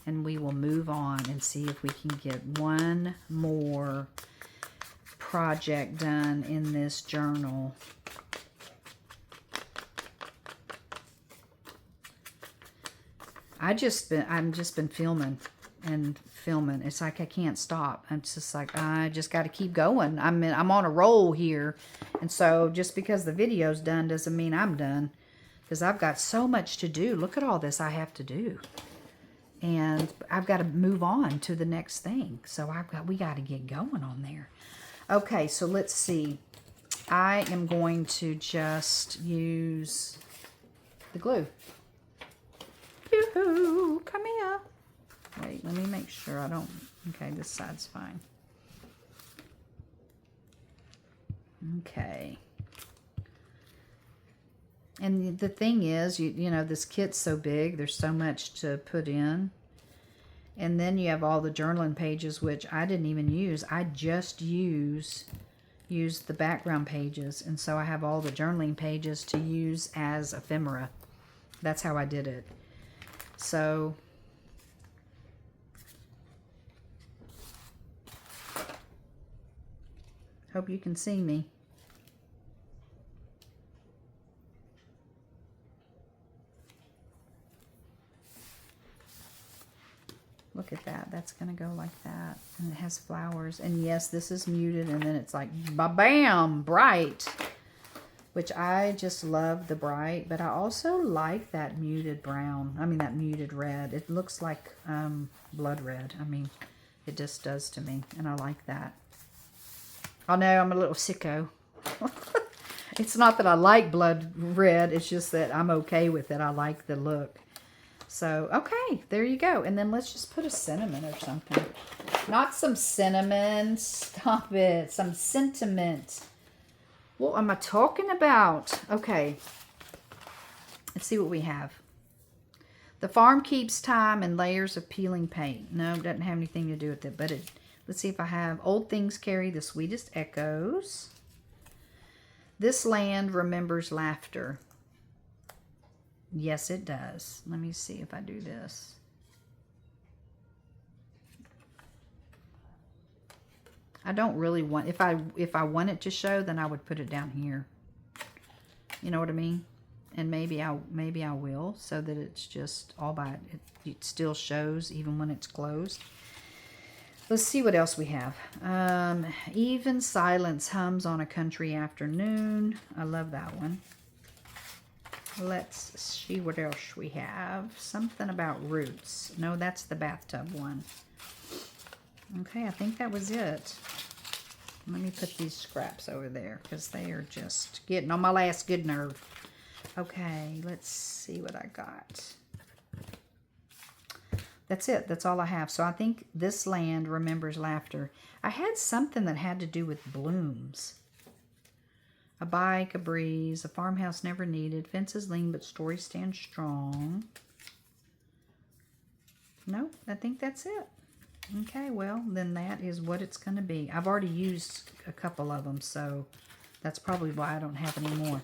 and we will move on and see if we can get one more project done in this journal. I've just been filming and filming. It's like I can't stop. I'm just like, I just got to keep going. I'm on a roll here. And so just because the video's done doesn't mean I'm done. Because I've got so much to do. Look at all this I have to do. And I've got to move on to the next thing. So we got to get going on there. Okay, so let's see. I am going to just use the glue. Yoo-hoo, come here. Wait, let me make sure I don't... Okay, this side's fine. Okay. And the thing is, you know, this kit's so big, there's so much to put in. And then you have all the journaling pages, which I didn't even use. I just used the background pages. And so I have all the journaling pages to use as ephemera. That's how I did it. So, hope you can see me. Look at that. That's going to go like that. And it has flowers. And yes, this is muted. And then it's like, ba-bam, bright. Which I just love the bright. But I also like that muted brown. I mean, that muted red. It looks like blood red. I mean, it just does to me. And I like that. I know I'm a little sicko. It's not that I like blood red. It's just that I'm okay with it. I like the look. So, okay, there you go. And then let's just put a cinnamon or something. Not some cinnamon. Stop it. Some sentiment. What am I talking about? Okay. Let's see what we have. The farm keeps time and layers of peeling paint. No, it doesn't have anything to do with it. But let's see if I have. Old things carry the sweetest echoes. This land remembers laughter. Yes, it does. Let me see if I do this. I don't really want, if I want it to show, then I would put it down here. You know what I mean? And maybe I will, so that it's just all by it still shows even when it's closed. Let's see what else we have. Even silence hums on a country afternoon. I love that one. Let's see what else we have. Something about roots. No, that's the bathtub one. Okay, I think that was it. Let me put these scraps over there because they are just getting on my last good nerve. Okay, let's see what I got. That's it. That's all I have. So I think this land remembers laughter. I had something that had to do with blooms. A bike, a breeze, a farmhouse never needed, fences lean but stories stand strong. Nope, I think that's it. Okay, well, then that is what it's going to be. I've already used a couple of them, so that's probably why I don't have any more.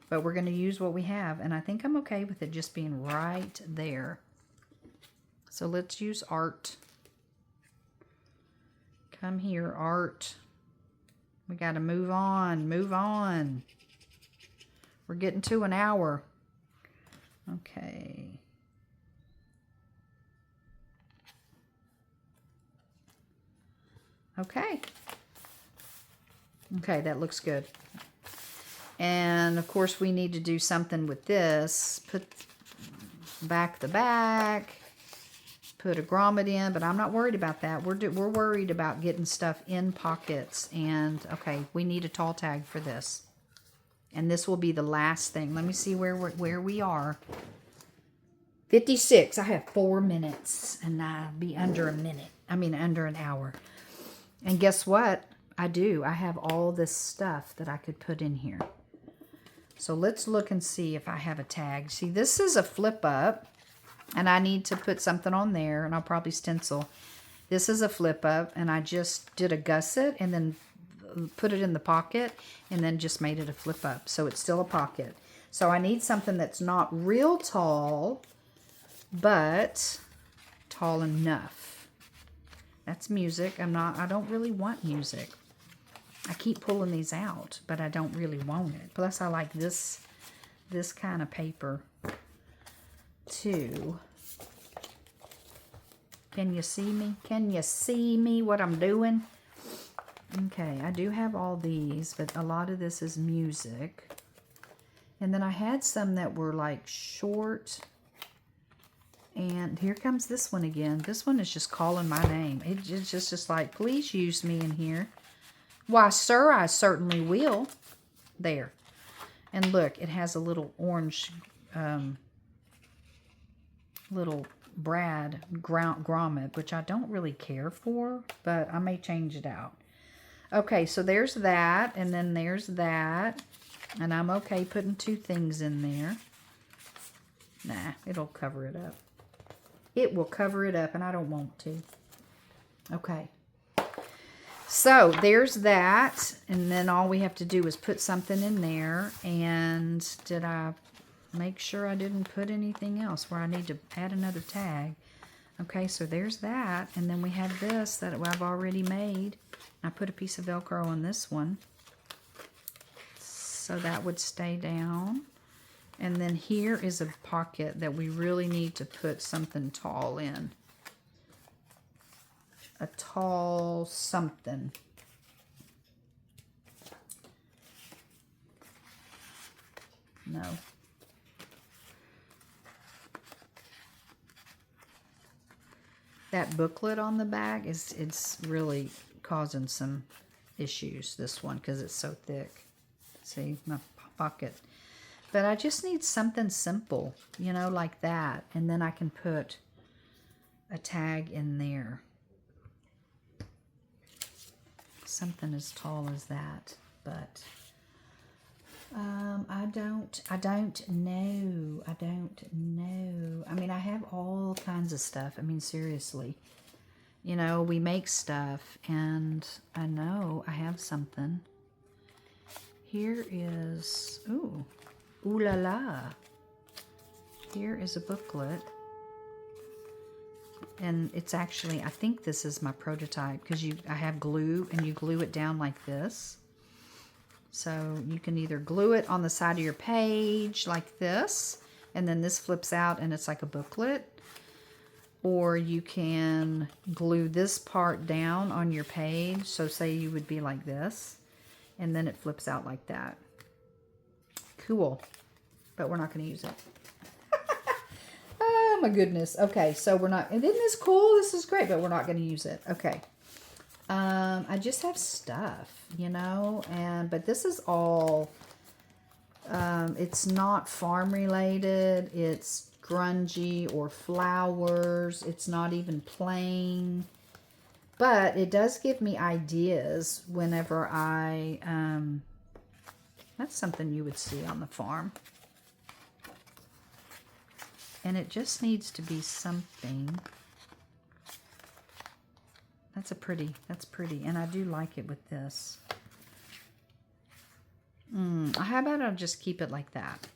But we're going to use what we have, and I think I'm okay with it just being right there. So let's use art. Come here, art. We got to move on, move on. We're getting to an hour. Okay. Okay. Okay, that looks good. And of course we need to do something with this. Put back the back. Put a grommet in, but I'm not worried about that. We're worried about getting stuff in pockets. And okay, we need a tall tag for this. And this will be the last thing. Let me see where we are. 56. I have 4 minutes, and I'll be under a minute. I mean, under an hour. And guess what? I do. I have all this stuff that I could put in here. So let's look and see if I have a tag. See, this is a flip up. And I need to put something on there, and I'll probably stencil. This is a flip up, and I just did a gusset and then put it in the pocket and then just made it a flip up. So it's still a pocket. So I need something that's not real tall, but tall enough. That's music. I don't really want music. I keep pulling these out, but I don't really want it. Plus I like this kind of paper. Too. Can you see me? Can you see me what I'm doing? Okay, I do have all these, but a lot of this is music. And then I had some that were like short. And here comes this one again. This one is just calling my name. It's just like, please use me in here. Why, sir, I certainly will. There. And look, it has a little orange little brad grommet, which I don't really care for, but I may change it out. Okay, so there's that, and then there's that, and I'm okay putting 2 things in there. Nah, it'll cover it up. It will cover it up, and I don't want to. Okay. So there's that, and then all we have to do is put something in there, and did I make sure I didn't put anything else where I need to add another tag? Okay, so there's that, and then we have this that I've already made. I put a piece of Velcro on this one, so that would stay down. And then here is a pocket that we really need to put something tall in. A tall something. No. That booklet on the back it's really causing some issues, this one, because it's so thick. See, my pocket. But I just need something simple, you know, like that. And then I can put a tag in there. Something as tall as that. But I don't know. I mean, I have all kinds of stuff. I mean, seriously. You know, we make stuff, and I know I have something. Here is, ooh la la. Here is a booklet. And it's actually, I think this is my prototype, because I have glue, and you glue it down like this. So you can either glue it on the side of your page like this, and then this flips out and it's like a booklet. Or you can glue this part down on your page. So say you would be like this, and then it flips out like that. Cool. But we're not going to use it. Oh my goodness. Okay, so we're not, isn't this cool? This is great, but we're not going to use it. Okay. I just have stuff, you know, but this is all, it's not farm related. It's grungy or flowers. It's not even plain. But it does give me ideas whenever I, that's something you would see on the farm. And it just needs to be something. That's pretty. And I do like it with this. How about I'll just keep it like that?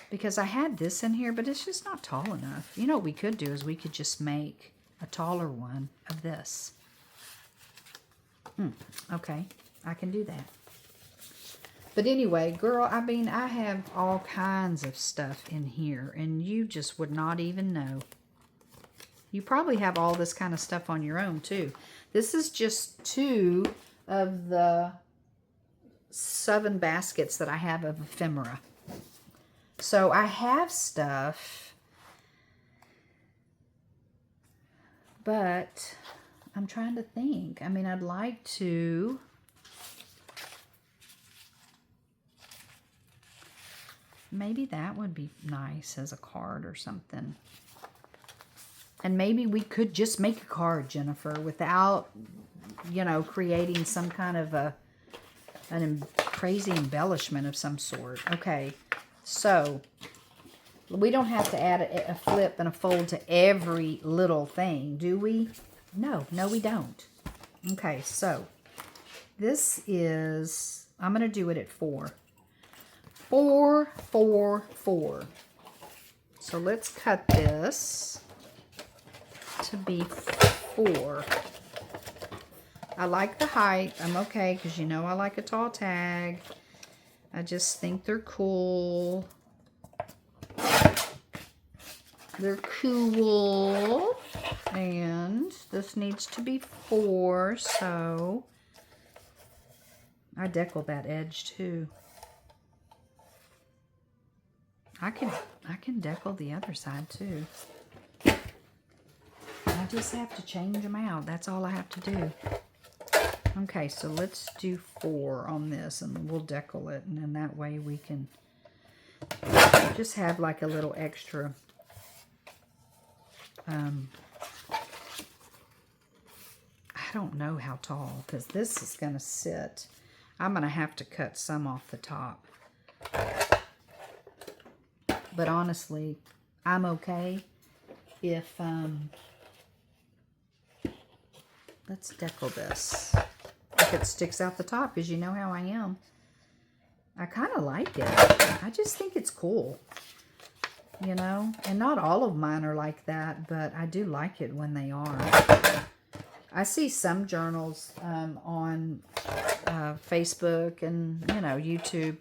Because I had this in here, but it's just not tall enough. You know what we could do is we could just make a taller one of this. Okay, I can do that. But anyway, girl, I mean, I have all kinds of stuff in here, and you just would not even know. You probably have all this kind of stuff on your own, too. This is just 2 of the 7 baskets that I have of ephemera. So I have stuff, but I'm trying to think. I mean, I'd like to... Maybe that would be nice as a card or something. And maybe we could just make a card, Jennifer, without, you know, creating some kind of crazy embellishment of some sort. Okay, so we don't have to add a flip and a fold to every little thing, do we? No, we don't. Okay, so this is, I'm going to do it at 4. 4, 4, 4. So let's cut this to be 4. I like the height. I'm okay because you know I like a tall tag. I just think they're cool. They're cool. And this needs to be 4, so I deckle that edge too. I can deckle the other side too. I just have to change them out. That's all I have to do. Okay, so let's do 4 on this, and we'll deckle it, and then that way we can just have like a little extra I don't know how tall, because this is going to sit. I'm going to have to cut some off the top. But honestly, I'm okay if, let's deckle this. If it sticks out the top, because you know how I am. I kind of like it. I just think it's cool. You know? And not all of mine are like that, but I do like it when they are. I see some journals on Facebook and, you know, YouTube.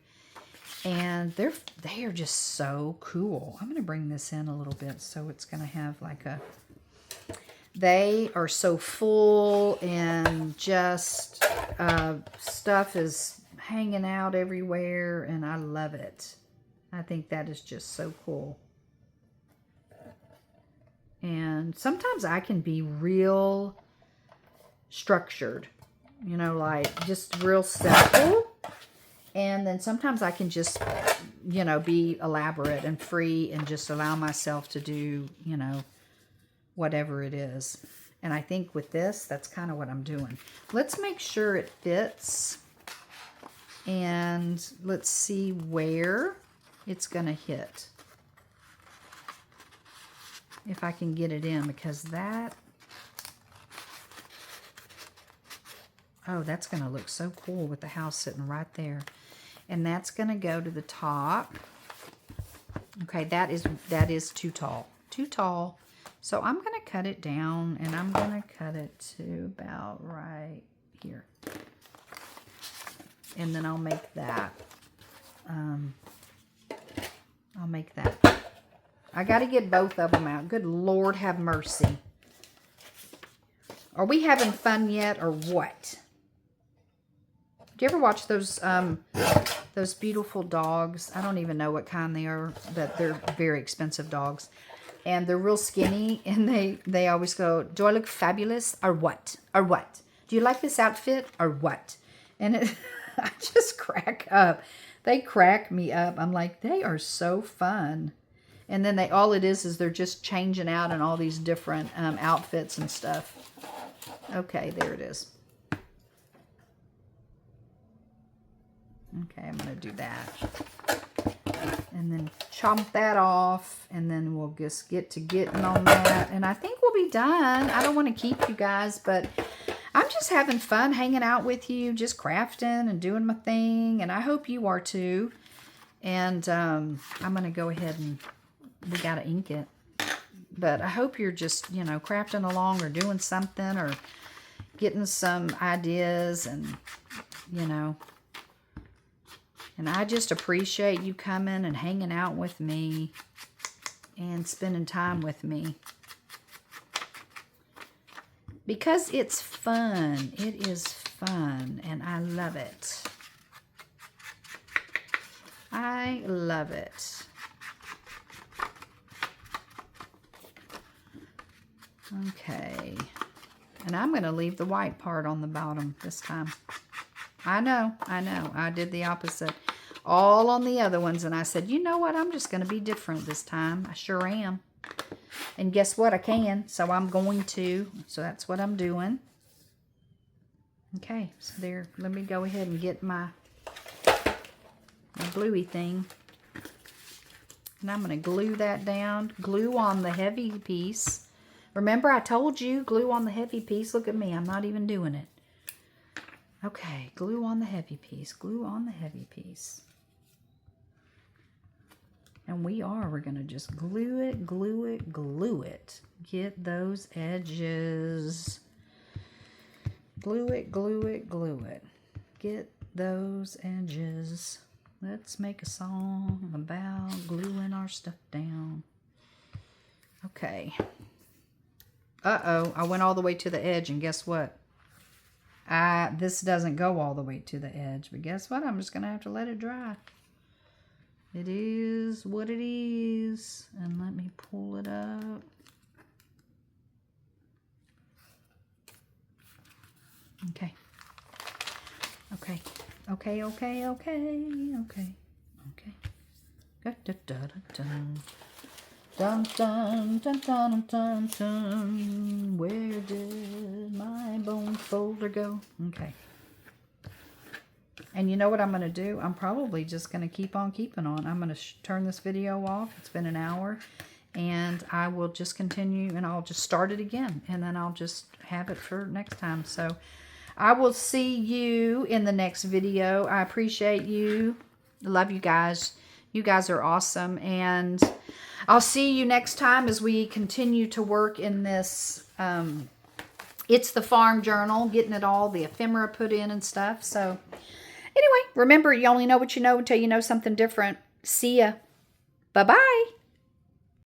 And they are just so cool. I'm going to bring this in a little bit so it's going to have like a... They are so full and just stuff is hanging out everywhere, and I love it. I think that is just so cool. And sometimes I can be real structured, you know, like just real simple. And then sometimes I can just, you know, be elaborate and free and just allow myself to do, you know, whatever it is. And I think with this, that's kind of what I'm doing. Let's make sure it fits. And let's see where it's going to hit. If I can get it in, because that... Oh, that's going to look so cool with the house sitting right there. And that's going to go to the top. Okay, that is too tall. Too tall. So I'm going to cut it down, and I'm going to cut it to about right here. And then I'll make that. I'll make that. I got to get both of them out. Good Lord have mercy. Are we having fun yet, or what? Do you ever watch those beautiful dogs? I don't even know what kind they are, but they're very expensive dogs. And they're real skinny, and they always go, do I look fabulous, or what? Or what? Do you like this outfit, or what? And I just crack up. They crack me up. I'm like, they are so fun. And then all it is they're just changing out in all these different outfits and stuff. Okay, there it is. Okay, I'm going to do that. And then chop that off. And then we'll just get to getting on that. And I think we'll be done. I don't want to keep you guys, but I'm just having fun hanging out with you, just crafting and doing my thing. And I hope you are too. And I'm going to go ahead and we got to ink it. But I hope you're just, you know, crafting along or doing something or getting some ideas and, you know. And I just appreciate you coming and hanging out with me and spending time with me. Because it's fun. It is fun. And I love it. I love it. Okay. And I'm going to leave the white part on the bottom this time. I know. I did the opposite. All on the other ones. And I said, you know what? I'm just going to be different this time. I sure am. And guess what? I can. So I'm going to. So that's what I'm doing. Okay. So there. Let me go ahead and get my gluey thing. And I'm going to glue that down. Glue on the heavy piece. Remember I told you, glue on the heavy piece. Look at me. I'm not even doing it. Okay, glue on the heavy piece. Glue on the heavy piece. And we're going to just glue it, glue it, glue it. Get those edges. Glue it, glue it, glue it. Get those edges. Let's make a song about gluing our stuff down. Okay. Uh-oh, I went all the way to the edge, and guess what? This doesn't go all the way to the edge, but guess what? I'm just going to have to let it dry. It is what it is. And let me pull it up. Okay. Okay. Okay, okay, okay, okay. Okay. Da, da, da, da, da. Dun, dun, dun, dun, dun, dun. Where did my bone folder go? Okay. And you know what I'm going to do? I'm probably just going to keep on keeping on. I'm going to turn this video off. It's been an hour. And I will just continue and I'll just start it again. And then I'll just have it for next time. So I will see you in the next video. I appreciate you. I love you guys. You guys are awesome. And I'll see you next time as we continue to work in this. It's the farm journal, getting it all, the ephemera put in and stuff. So anyway, remember, you only know what you know until you know something different. See ya. Bye-bye.